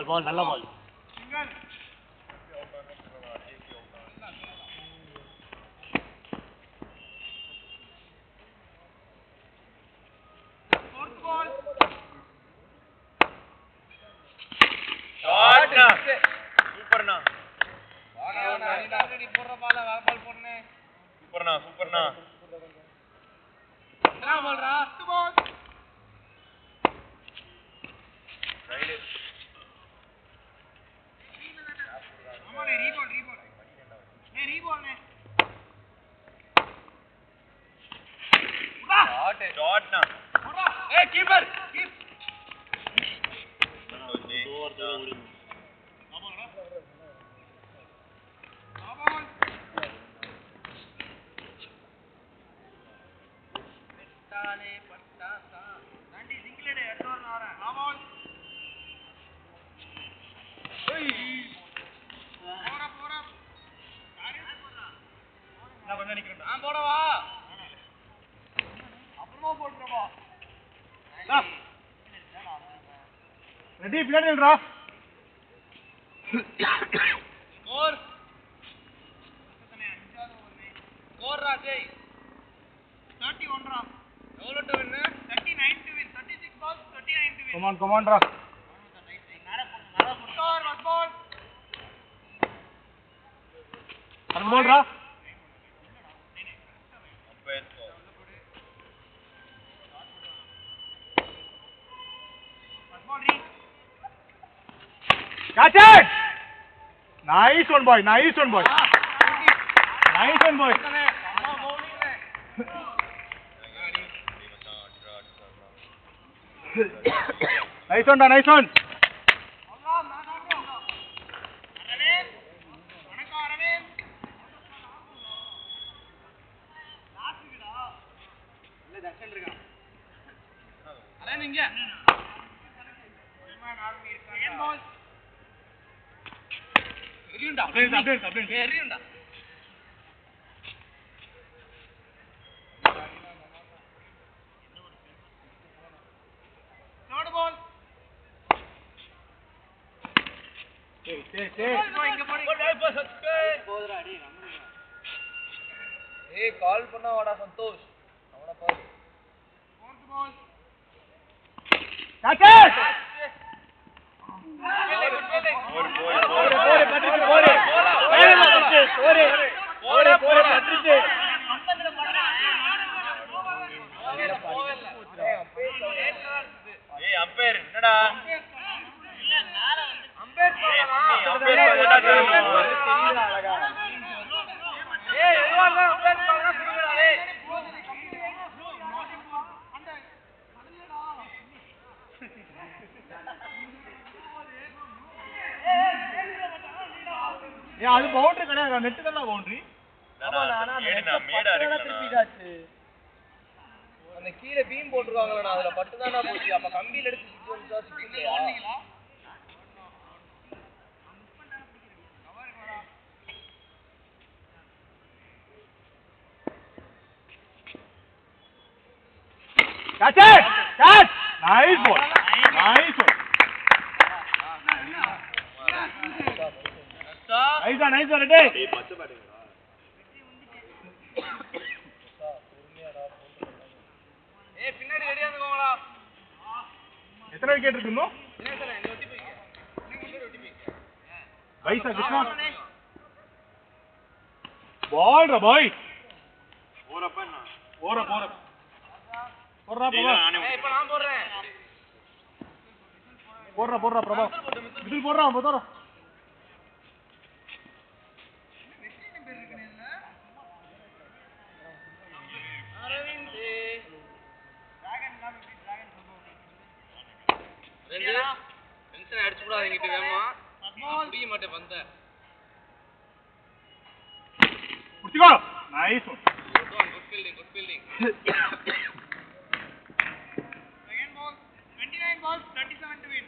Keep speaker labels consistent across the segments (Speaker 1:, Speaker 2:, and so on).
Speaker 1: Ball, நல்ல ball. Ready, play it, Raf. Score. Score, Rajay. 31, Raf. Evolve to win. 39 to win. 36 balls, 39 to win. Come on, Raf. Score, one ball. One ball, Raf. Catch it! Nice one, boy. Nice one, boy. Nice one, boy. Nice one, nice one. Hey, call பண்ணா வாடா சந்தோஷ். அவன பாரு. Fourth ball. Catch it! Ampere என்னடா இல்ல மேல வந்து ampere ampere தெரியல அழகா ஏய் எதுவாங்க அம்பேர் பாருங்க புரியுதா டேய் அந்த கடலடா ஏய் அது பவுண்டரி கிடையாது நெட் தான் பவுண்டரி ஆமா நானா மேடா இருக்கு திருப்பிடாச்சு அந்த கீழ பீம் போட்டுருவாங்கலடா அதுல பட்டு தானா போச்சு அப்ப கம்பியில எடுத்து சுத்தி வந்தா சுத்தி ஓடுனீங்களா catch it catch nice one nice one nice one டேய் பச்சை பாடுங்கடா ஏய் பின்னாடி ரெடியா இருங்கோங்களா எத்தனை விக்கெட் இருக்கு இன்னும் இல்ல சார் இந்த ஒட்டி போய்ங்க நீங்க ஒட்டி போய்ங்க வைசா கிருஷ்ணா பால் ரா பாய் ஓரப்பா போறா ஏய் இப்ப நான் போறேன் போறா பிரபா விசில் போறா போறா கூடாதீங்கிட்டு வேமா முடிய மாட்டே வந்த
Speaker 2: புடிச்சுக்கோ nice
Speaker 1: good fielding second ball 29 balls 37 to win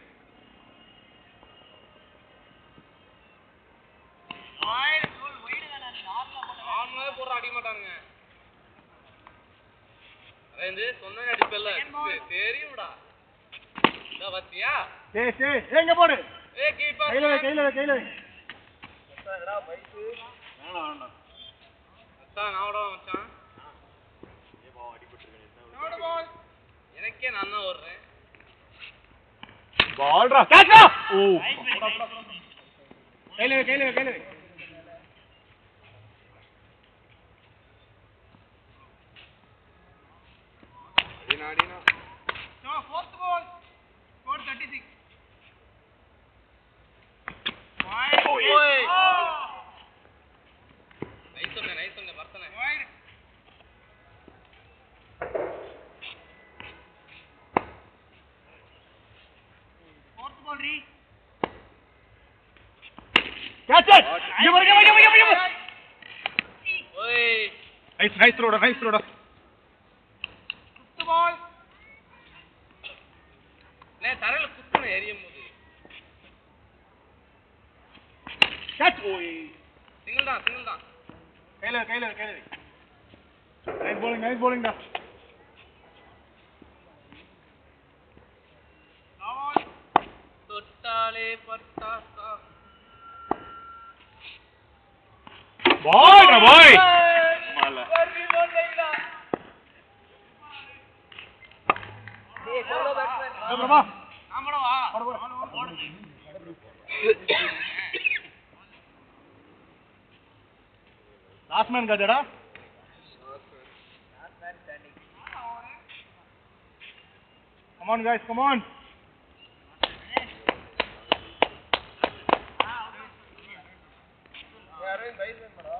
Speaker 1: wide goal wide தான நார்மலா போற அடி மாட்டானுங்க அரேந்து சொன்னா அடிப்பல்ல தெரியும்டா இத பாத்தியா
Speaker 2: டேய் எங்க போடு
Speaker 1: கீப்பர்
Speaker 2: கையில
Speaker 1: என்னடா பைக் வேணாம் மச்சான் நாவடா மச்சான் நோட் பால் எனக்கே நான் தான் ஓடுறேன்
Speaker 2: பால்ரா கேட்ச் ஓ கையில
Speaker 1: அடினா so fourth ball score 36 wide oy nice one பர்சனே wide fourth ball re
Speaker 2: catch it இங்க
Speaker 1: oy
Speaker 2: nice throw
Speaker 1: fifth ball லே தரையில குத்துன எரியும்போது
Speaker 2: catch ஓய்
Speaker 1: சிங்கிள் தான்
Speaker 2: கையில nice bowling டா
Speaker 1: ball தொட்டாலே பட்டாசா
Speaker 2: பாய் மால
Speaker 1: வர்றி போடலைடா டேய் போடோ பேட்ஸ்மேன்
Speaker 2: பிரபா
Speaker 1: ஆமாடா வா போடு
Speaker 2: லாஸ்ட் மேன் கதடா
Speaker 1: standing
Speaker 2: come on guys come on
Speaker 1: யாரே பைஸ் பண்ணடா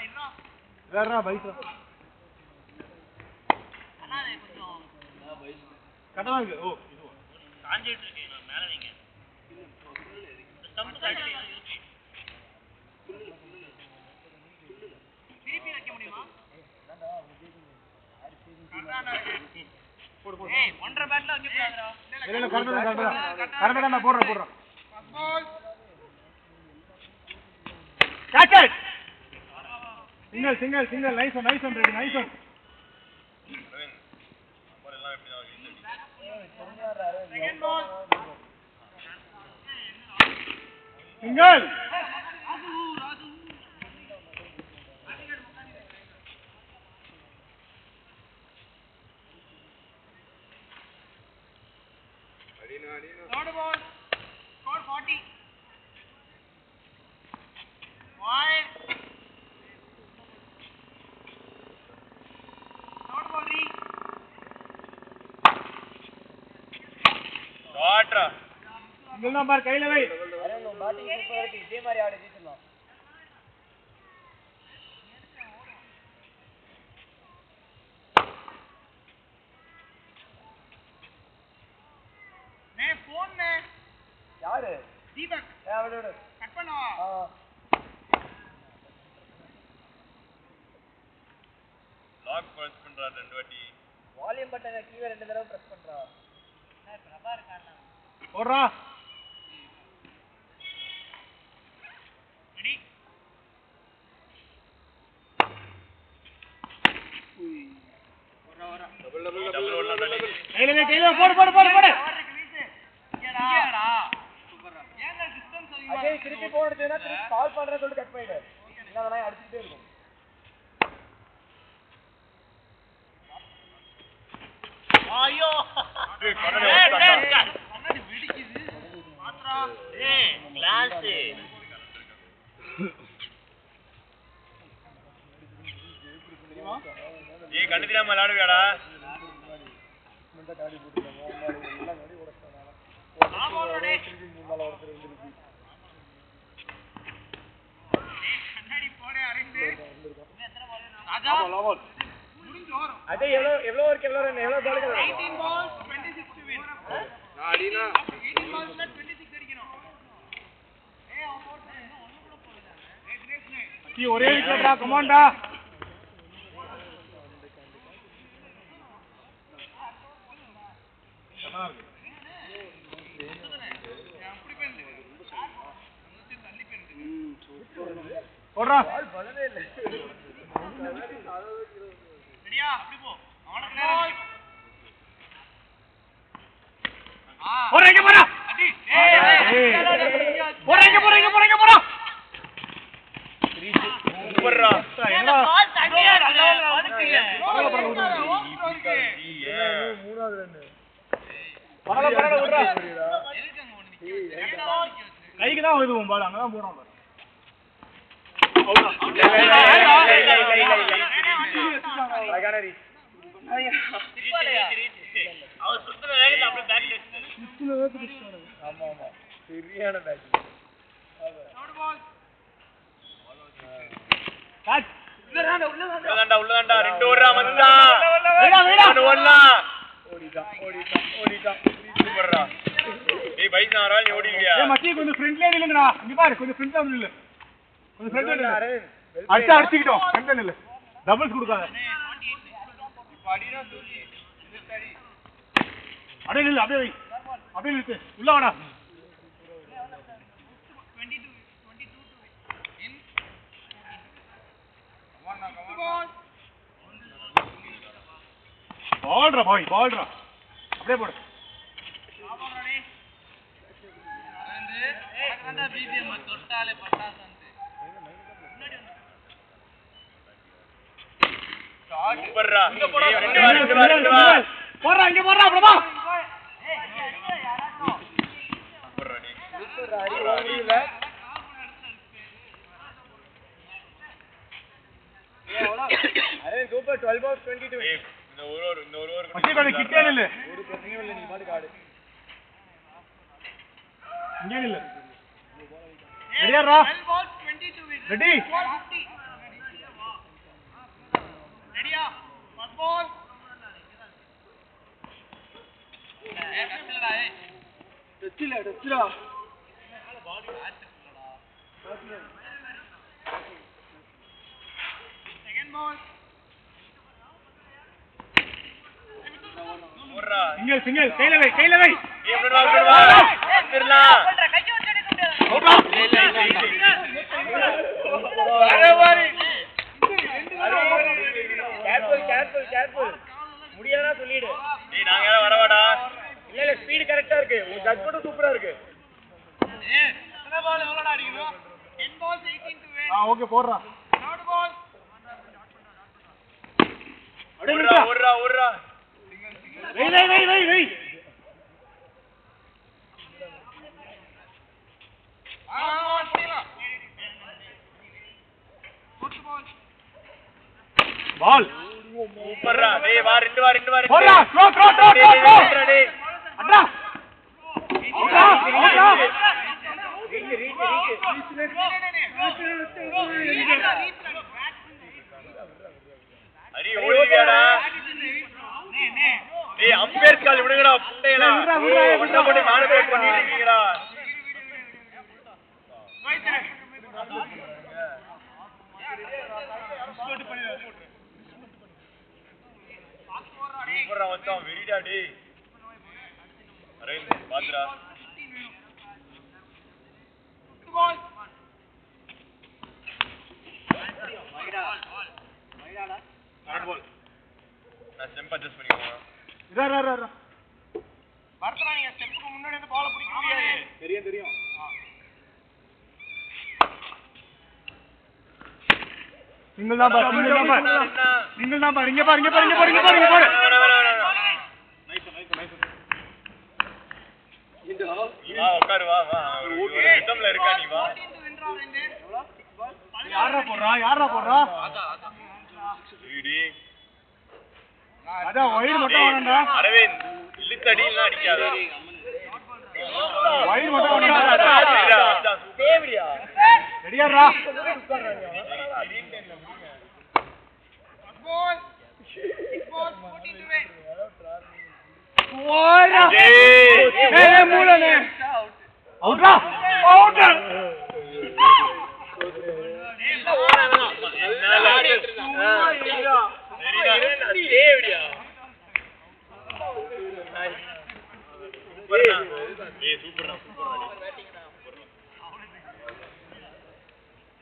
Speaker 1: இன்னா
Speaker 2: வேறடா பைஸ்
Speaker 1: அண்ணாதே கொஞ்சம் பைஸ்
Speaker 2: கட்டலாம் இருக்கு ஓ இது
Speaker 1: காஞ்சிட்டு இருக்கேன் நான் மேல நீங்க ஸ்டம்ப் காட்டி திருப்பி வைக்க முடியுமா போடு ஏய் ஒன்றரை பேட்ல வைக்க கூடாதுடா
Speaker 2: இல்ல கரெக்ட்டா நான் போடுறேன்
Speaker 1: பால்
Speaker 2: catch it single nice one ready nice one
Speaker 1: second ball
Speaker 2: single
Speaker 1: Raju third ball score 40 wide third ball re shot
Speaker 2: single number கையில வை
Speaker 1: அரே நோ பேட்டிங் சூப்பர் இருக்கு இதே மாதிரி ஆடி ஜெயிச்சலாம் மே போன் மே யாரு தீபக் அவளோட கட் பண்ணவா லாக் பிரஸ் பண்றா ரெண்டு வாட்டி வால்யூம் பட்டனை கீழ ரெண்டு தடவை பிரஸ் பண்றா நான் பிரபா இருக்கானா
Speaker 2: போடுறா
Speaker 1: ரெடி ஓரா
Speaker 2: கையில போடு
Speaker 1: இங்கடா சூப்பர்ரா ஏங்க டிஸ்டன்ஸ் அதிகமா
Speaker 3: அஜய் திருப்பி போடுறதுனா திருப்பி கால் பண்றத சொல்லிட்டு கட் பண்ணிடு இல்ல நான் அடிச்சிட்டே இருக்கும்
Speaker 1: ஐயோ கண்ணாடி வெடிக்குது மாத்ரா ஏய் கிளாஸ்
Speaker 2: ஏய் கண்ணு தெரியாம விளையாடுவியாடா
Speaker 3: இந்த காடி போட்டுறாங்க எல்லாம் காடி ஓடறாங்க
Speaker 1: ஆமாடே
Speaker 3: முன்னால ஒருத்தர் வந்துருக்கு
Speaker 1: ஏய் கண்ணாடி போடே அரவிந்த் எத்தனை பால் ராஜா முடிஞ்சு வரும்
Speaker 3: அஜய் எவ்வளவு இருக்கு எவ்வளவு ரன் எவ்வளவு பால்
Speaker 1: 18 balls 26 to win அடினா
Speaker 2: ஒரே விக்கெட்டா கமாண்டா போடுறா
Speaker 3: பலனே இல்லை
Speaker 1: சரியா அப்படி போ அவனுக்கு நேரம்
Speaker 2: போறீங்க போறா
Speaker 1: அடி
Speaker 2: போறீங்க போறா
Speaker 1: சூப்பர்ரா
Speaker 2: என்ன
Speaker 1: பால் தண்ணியா நல்லா படுக்குங்க
Speaker 3: மூணாவது ரன்
Speaker 2: பரவாயில்ல விடுறா
Speaker 1: எதுக்குங்க ஒன்னு
Speaker 2: கைக்கு தான் வருது பால் அங்கதான் போறான் பாரு
Speaker 3: அழகான ரீச்
Speaker 1: அவர் சுத்தற வேகத்துல அப்படியே பேக் டெஸ்ட்
Speaker 3: ஆமா ஆமா சரியான பேட்
Speaker 2: கேட்ச்
Speaker 1: உள்ளதாண்டா ரெண்டு ஓடுறா மச்சா ஓடலாம்
Speaker 3: ஓடிட்டான்
Speaker 1: சூப்பர்ரா டேய் பைசா ஆறால் நீ ஓடிவியா
Speaker 2: ஏய் மச்சி கொஞ்சம் ஃப்ரண்ட்ல நில்லுங்கடா இங்க பாரு கொஞ்சம் ஃப்ரண்ட்ல நில்லு கொஞ்சம் ஃப்ரண்ட்ல நில்லு
Speaker 3: அரவிந்த்
Speaker 2: அடிச்சிட்டோம் ஃப்ரண்ட்ல நில்லு டபுள்ஸ் கொடுக்காத
Speaker 1: அடினா தூக்கி சரி
Speaker 2: அப்படியே நில்லு அப்படியே நில்லு உள்ள வாடா பால்ரா பால்ரா அப்படியே போடு
Speaker 1: சூப்பர்ரா இங்க போடா
Speaker 2: போடுறா இங்க போடுறா அப்புறமா
Speaker 1: சூப்பர்ரா நீ
Speaker 3: அரவிந்த் சூப்பர் 12 out 22
Speaker 1: ஏய் இந்த ஒரு ஓவர்
Speaker 2: மச்சி கொஞ்சம் கிட்டே நில்லு
Speaker 3: ஒரு பிரச்சனையும் இல்லை நீ பாட்டுக்கு ஆடு
Speaker 2: இங்கே நில்லு ரெடியாரா ரெடி
Speaker 1: ரெடியா ஃபர்ஸ்ட் பால்
Speaker 3: டச்சிலா
Speaker 1: செகண்ட் பால் ஓடுறா
Speaker 2: சிங்கிள் கையில வை
Speaker 1: ஏய் எப்படி வா வந்துறலாம் கைய வச்சு எடுக்க முடியாது
Speaker 3: கேர்ஃபுல் முடியாதா சொல்லிடு
Speaker 1: டேய் நாங்க யாரா வரவாடா
Speaker 3: இல்ல ஸ்பீடு கரெக்ட்டா இருக்கு உன் ஜட்ஜ்மென்ட் சூப்பரா இருக்கு
Speaker 1: ஏய் எத்தனை பால் எவ்வளவுடா அடிக்குது 10 balls 18 to win
Speaker 2: ஓகே போடுறா
Speaker 1: third ball
Speaker 2: அப்படியே
Speaker 1: ஓடுறா
Speaker 2: வை பால்
Speaker 1: சூப்பர்ரா டேய் வா ரெண்டு வா
Speaker 2: போடுறா த்ரோ
Speaker 1: டேய்
Speaker 2: அட்ரா
Speaker 1: அரி ஓடிவியாடா டேய் அம்பேர் கால் விடுங்கடா புண்டையடா ஒண்ணா போட்டு மானிட்டர் பண்ணிட்டு இருக்கீங்கடா சூப்பரா வந்தான் வெரிடா டேய் அரவிந்த் பாத்ரா நான் ஸ்டெம்ப் அட்ஜஸ்ட் பண்ணிக்கோங்க
Speaker 2: இரா
Speaker 1: பர்த்ரா நீங்க ஸ்டெப்புக்கு முன்னாடி வந்து பால் பிடிக்க முடியாது
Speaker 3: தெரியும்
Speaker 2: சிங்கிள் தான் பாரு இங்க பாரு
Speaker 1: வா உட்காரு வா ஒரு ரிதம்ல இருக்கா நீ வா
Speaker 2: யாரா போடுறா
Speaker 1: சரிடி
Speaker 2: அதான் ஒயிட் மட்டும் வேணும்டா
Speaker 1: அரவிந்த் இழுத்தடிலாம் அடிக்காத
Speaker 2: ஒயிட் மட்டும் வேணும்டா
Speaker 3: தேவடியா
Speaker 2: ரெடியாரா ஓரா ஏய் மூலனே அவுட்ரா அவுட்
Speaker 4: டேய்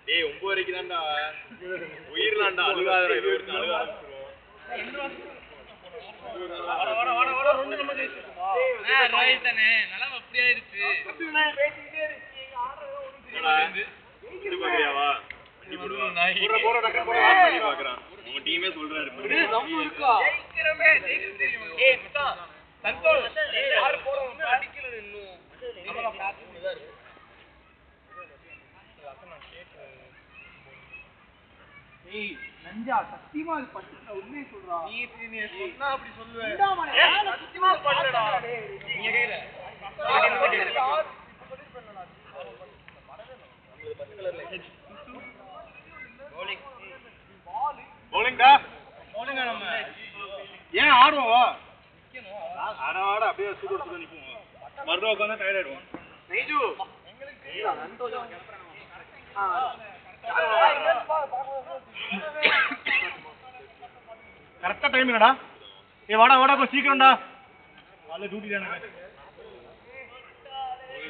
Speaker 4: 9 வரைக்கும் தான்டா உயிர்லாம்டா அழுகாதடா இது ஒரு அழுகாத வர ரெண்டு நம்ம ஜெயிச்சோம் ரைட்னே நல்லா அப்படியே இருக்கு பேசிட்டே இருக்கீங்க ஆடுறது இது பாக்கறியாவா வண்டி போடுவா போற டக்கற போற பண்ணி பாக்குறான் உங்க டீமே சொல்றாரு நம்ம இருக்கா ஜெயிக்கிறமே ஜெயிக்க தெரியும் ஏய் மச்சான் சந்தோஷ் யார் போறோம் அடிக்கல இன்னும் நம்மள பாத்து தான் இருக்கு
Speaker 2: ஏய் நஞ்சா சத்தியமா அது பட்டுல உண்மையை சொல்றா
Speaker 4: நீ சொன்னா அப்படி சொல்லுவே
Speaker 2: சத்தியமா பட்டடா
Speaker 4: நீங்க கேக்குற
Speaker 2: போலிங்கா போலிங்கா நம்ம ஏன் ஆடுவோம் ஆட ஆட அப்படியே சூடு சூடு நிப்போம் மறுபடியும் உட்கார்ந்தா டயர்ட் ஆயிடுவோம் நைஜு எங்களுக்கு சந்தோஷம் கரெக்டா டைம் என்னடா ஏய் வாடா வாடா கொஞ்சம் சீக்கிரம்டா காலைல டியூட்டி தானே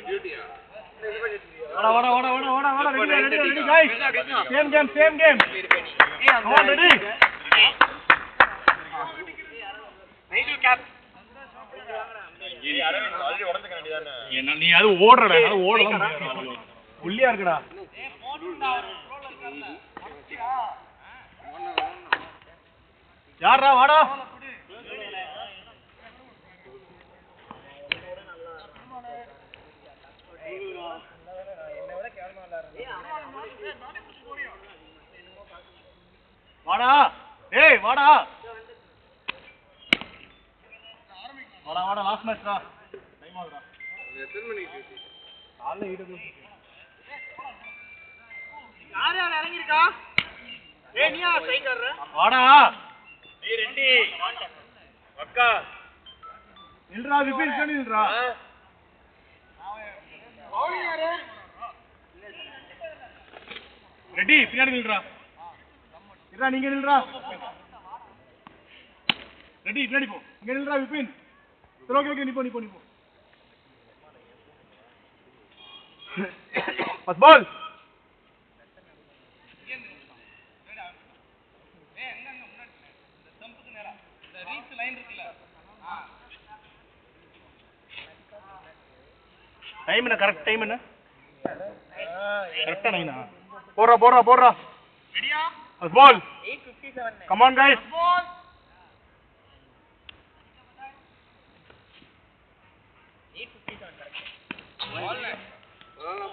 Speaker 4: டியூட்டியா
Speaker 2: வாடா வாடா வாடா வாடா வாடா வாடா ready ready guys same game come on ready நைஜு கேப்
Speaker 4: ஏய் அரவிந்த் ஆல்ரெடி உடம்புக்கு வேண்டியதானே
Speaker 2: என்ன நீ அது ஓடுறடா அது ஓடலாம் புள்ளியா இருக்குடா ஏய் போடுடா ரோல் இருக்கல்ல யாரா வாடா வாடா ஏய் வாடா வாடா வாடா லாஸ்ட் மேட்ச்டா டைம் ஆகுதுடா
Speaker 4: எத்தனை மணிக்கு டியூட்டி
Speaker 2: காலைல 8
Speaker 1: யார் யார் இறங்கி இருக்கா ஏய் நீயா ஸ்ட்ரைக் ஆடுற
Speaker 2: வாடா
Speaker 4: ஏய் ரெண்டி அக்கா
Speaker 2: நில்றா விபின் கண்ணி நில்றா
Speaker 1: பவுலிங் யாரு
Speaker 2: ரெடி பின்னாடி நில்றா இருடா நீங்க நில்றா ரெடி பின்னாடி போ இங்க நில்றா விபின் சரி ஓகே நீ போ பஸ் பால் டைம் என்ன கரெக்ட் டைம் என்ன கரெக்டா நைனா போடுறா ரெடியா first ball
Speaker 1: 8:57
Speaker 2: come on guys
Speaker 1: ball 8:57 correct ball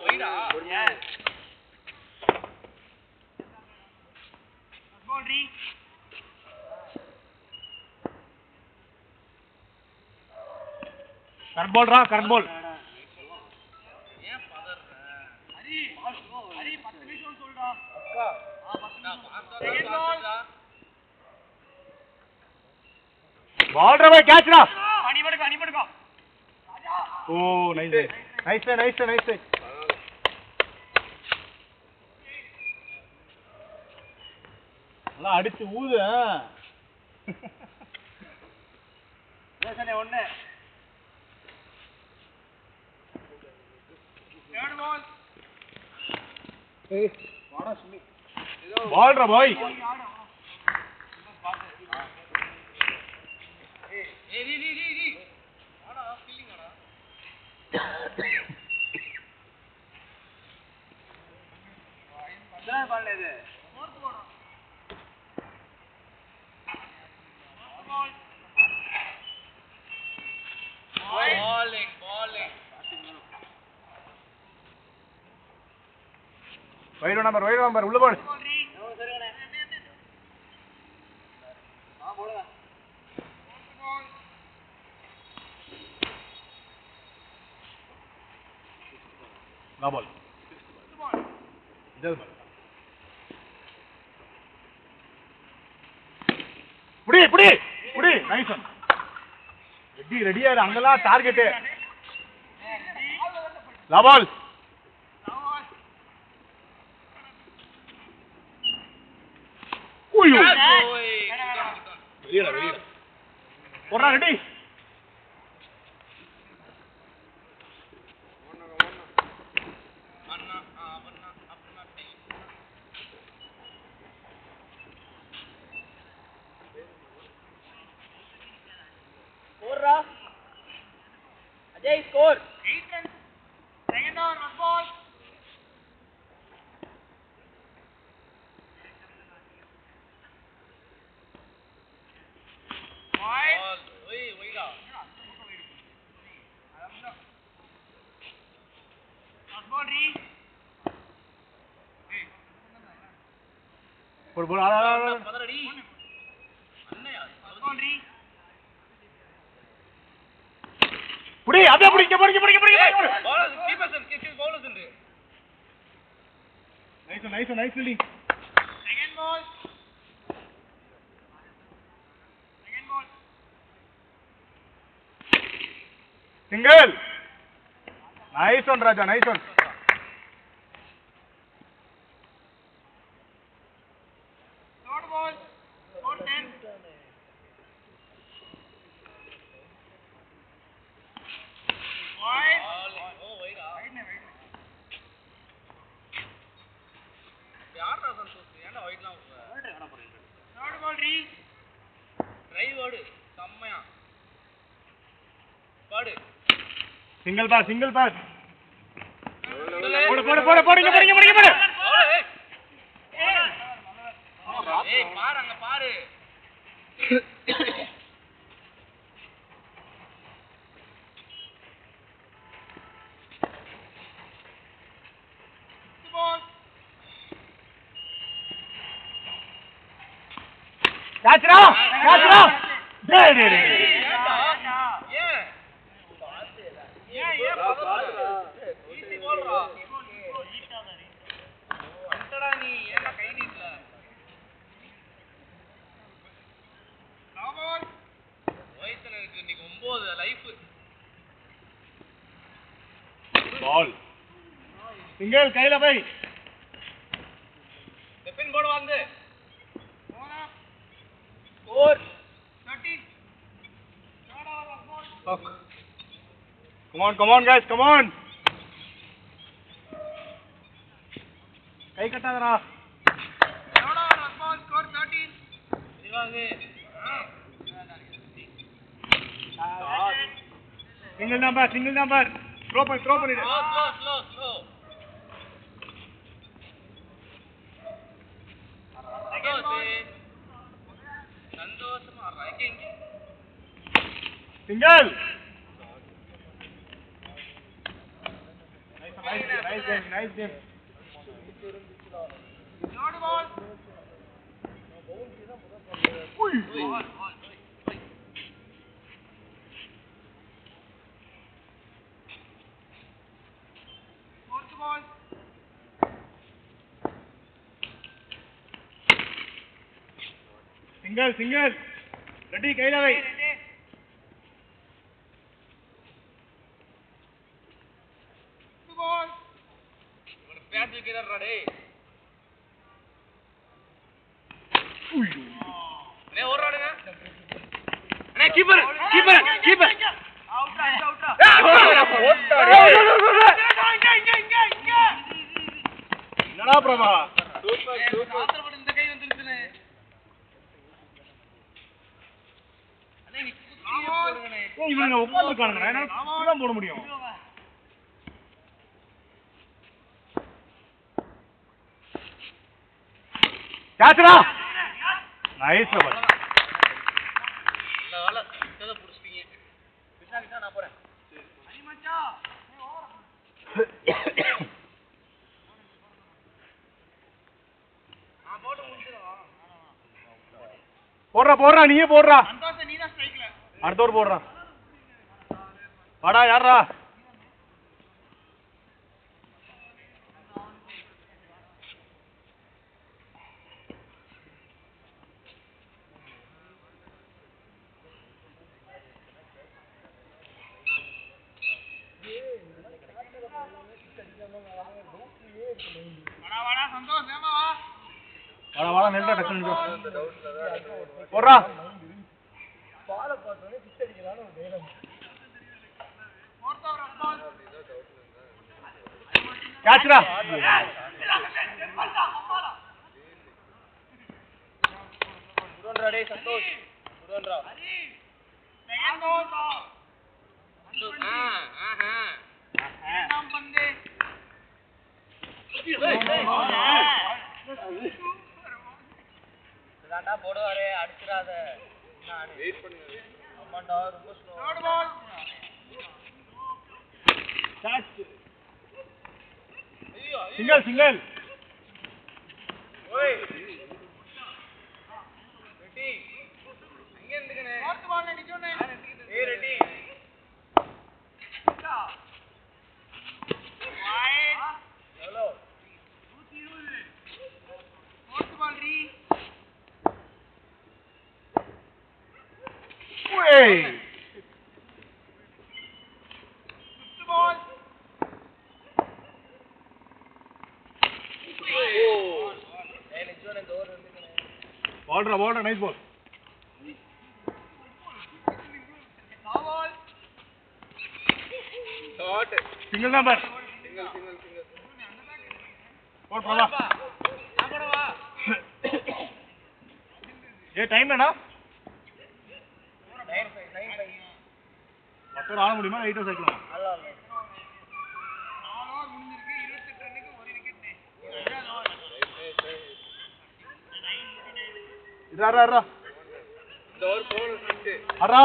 Speaker 1: போய்டா பால் ரீ
Speaker 2: கரெக்ட் பால்
Speaker 1: ஏன் பதறற ஹரி 10 நிமிஷம் சொல்டா அக்கா 10 நிமிஷம்
Speaker 2: பால் ரவே கேட்ச்டா
Speaker 1: அணி படுங்க
Speaker 2: ஓ நைஸ் நல்லா அடிச்சு ஊது
Speaker 1: பேசனே ஒண்ணு தேர்ட் பால்
Speaker 3: ஏய் வாடா சுமி
Speaker 2: பால்ரா பாய்
Speaker 1: ஏய் ரி ஆடா ஃபீலிங் ஆடா என்ன பால் இது fourth ball bowling
Speaker 2: wide number உள்ள பால் பால் ஜல் புடி நைஸ் ரெடியா இரு, அங்கெல்லாம் டார்கெட். லபால் ஓய்யோ வெளியடா போடா ரெடி.
Speaker 1: போடுறா Ajay score 8 runs second over one ball
Speaker 2: போடு போடு
Speaker 1: பதறடி அண்ணயா பவுண்டரி
Speaker 2: புடி அப்படியே புடிங்க
Speaker 1: பவுலர் கீப்பர்ஸ் பவுலர்ஸ் உண்டு.
Speaker 2: Nice fielding.
Speaker 1: Second ball
Speaker 2: single. Nice one Raja, nice one.
Speaker 1: third ball score 10 wide oh wide யாரா சந்தோஷ் ஏன்டா வைட்லாம் wide கடை போறீங்க. third ball drive ஓடு செம்மயா பாடு.
Speaker 2: Single pass. போடுங்க.
Speaker 1: ஏய் பாரு அங்க பாரு.
Speaker 2: கேட்ச்ரா டேய்
Speaker 1: ஈஸி போல்றா அண்டடா நீ ஏன்டா கை நீட்டல. ராமன் வைத்தனுக்கு இன்னைக்கு 9 லைஃப்.
Speaker 2: பால் சிங்கிள் கையில பை.
Speaker 1: ஸ்டெப்பின் போடு வந்து score 13
Speaker 2: come on guys, come on. கை கட்டாதடா.
Speaker 1: ஸ்கோர் 13 இதுவாங்க.
Speaker 2: சிங்கிள் நம்பர் த்ரோ பண்ணிடு.
Speaker 1: ஸ்லோ சந்தோஷமா ரைக்கிங்.
Speaker 2: Single. Nice game.
Speaker 1: third ball fourth ball
Speaker 2: single ready கையில வை.
Speaker 1: fifth ball இவன் பேட் விக்கெட்டா டேய். அண்ணே ஓடுறானுங்க அண்ணே கீப்பர்
Speaker 2: என்னடா பிரபா
Speaker 1: சூப்பர் இந்த கை வந்துருச்சுனே. அண்ணே நீ குத்தியே போடுங்கனே.
Speaker 2: இவங்க உட்கார்ந்துருக்கானுங்க, என்னால தான் போட முடியும். கேட்ச்ரா நைஸ் பால்.
Speaker 1: நல்ல வேளை கிட்ட புடிச்சிட்டீங்க. விட்டா நான் போறேன். அடி மச்சான் நான் போட்டு முடிச்சிடுவா.
Speaker 2: போடுறா நீயே போடுறா.
Speaker 1: சந்தோஷ் நீ தான் ஸ்ட்ரைக்ல.
Speaker 2: அடுத்த ஓவர் போடுறா. வாடா யாரா வாடா நெல்டா டக்குனு போறா
Speaker 3: பாலை பார்த்தோன்னே சிக்ஸ் அடிக்கலான்னு ஒரு தைரியம்.
Speaker 2: கேட்ச்டா
Speaker 1: குடோன்ரா டேய் சந்தோஷ் குடோன்ரா இதாண்டா போடுவாரே அடிச்சிராத வெயிட் பண்ணுங்க ஆமாண்டா ரொம்ப ஸ்லோ
Speaker 2: சிங்கிள்
Speaker 1: ஓய் ரெடி அங்க இருந்துக்கனே போர்ட் பால்ல நிக்கோனே ஏய் ready wide hello 120 fourth ball ரீ
Speaker 2: ஓய்
Speaker 1: பால் ஏய் நிக்கோனே டோர் வந்துக்கனே
Speaker 2: பால்டா nice ball
Speaker 1: ball shot
Speaker 2: single number
Speaker 1: single
Speaker 2: போடு பிரபா
Speaker 1: ஆகடவா
Speaker 2: ஏ டைம் என்ன
Speaker 1: 9-5
Speaker 2: மொத்தம் ஆட முடியுமா 8 சேர்க்கலாம்
Speaker 1: நல்லா இல்ல
Speaker 2: இதா
Speaker 1: டோர் போன் செட்
Speaker 2: அரா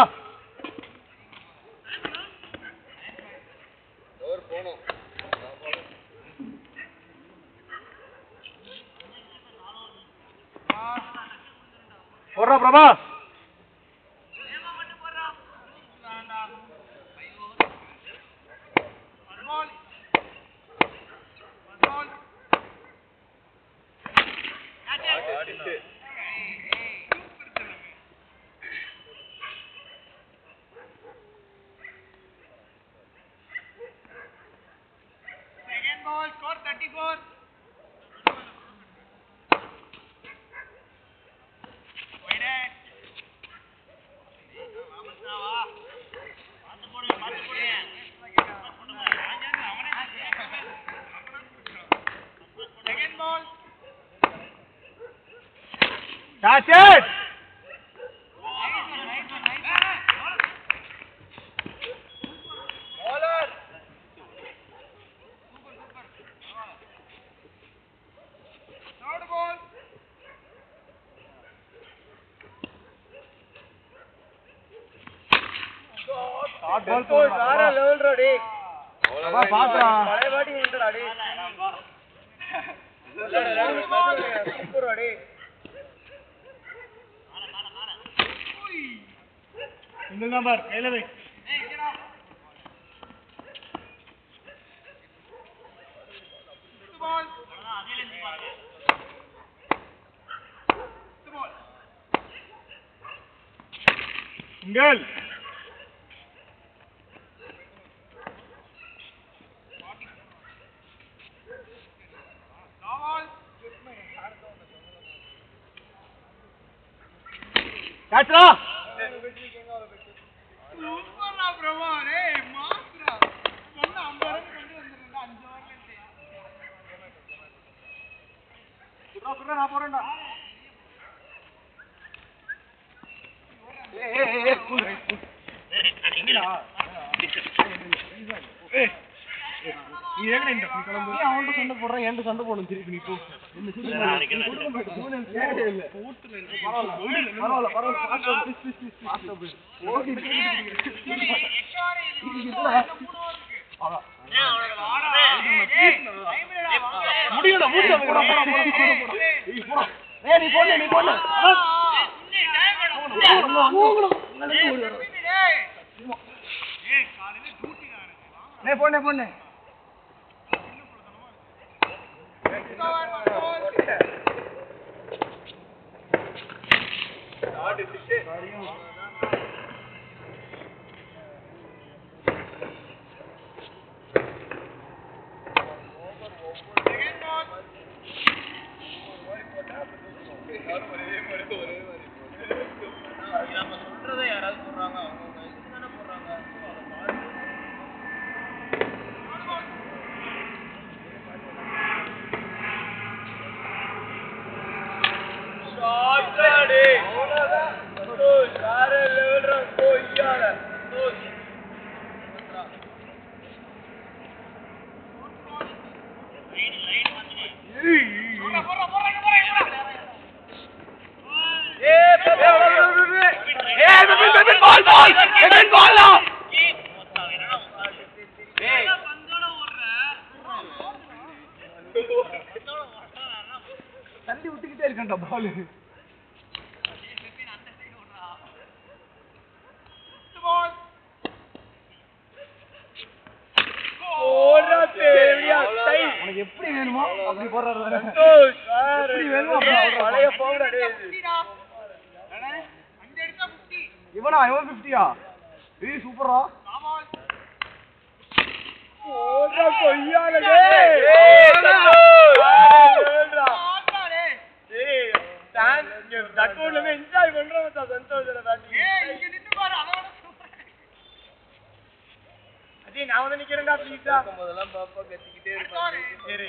Speaker 1: டோர் போனோ
Speaker 2: போறா Prabha
Speaker 1: Second ball, score 34. Second ball.
Speaker 2: Catch it!
Speaker 1: Bowler. Third ball.
Speaker 2: Short ball
Speaker 1: Control வேற level ரா டேய்.
Speaker 2: பிரபா பாத்துடா
Speaker 1: பழைய பாட்டி நின்னுடா டேய். சூப்பர் டேய்.
Speaker 2: சிங்கிள் நம்பர் கையில வை சிங்கிள் கேட்ச்டா
Speaker 1: சூப்பர்டா பிரபா டேய் மாஸ்டரா சொன்ன 50 ரன் கொண்டு வந்திருந்தா 5 ஓவர்ல
Speaker 2: சுடா நான் போறேன்டா நீ ஏங்க இந்த கிளம்பு நீ அவன்ட சண்டை போடுற என்கிட்ட சண்டை போடணும் திருப்பி நீ போ முடியல நீ போன போனே
Speaker 1: நம்ம சொல்றதை யாராவது போடுறாங்க அவங்க இதுக்கு தானே போடுறாங்க
Speaker 3: தள்ளி விட்டுக்கிட்டே இருக்கேன்டா பாலு உனக்கு எப்படி வேணுமோ அப்படி போடுறாரு எப்படி வேணுமோ பழைய இவனா இவன் 50யா ஏய் சூப்பரா என்ஜாய் பண்றோம் சந்தோஷ் நான் வந்து நிக்கிறேன்டா ப்ளீஸா பாப்பா கத்திக்கிட்டே இருப்பாங்க சரி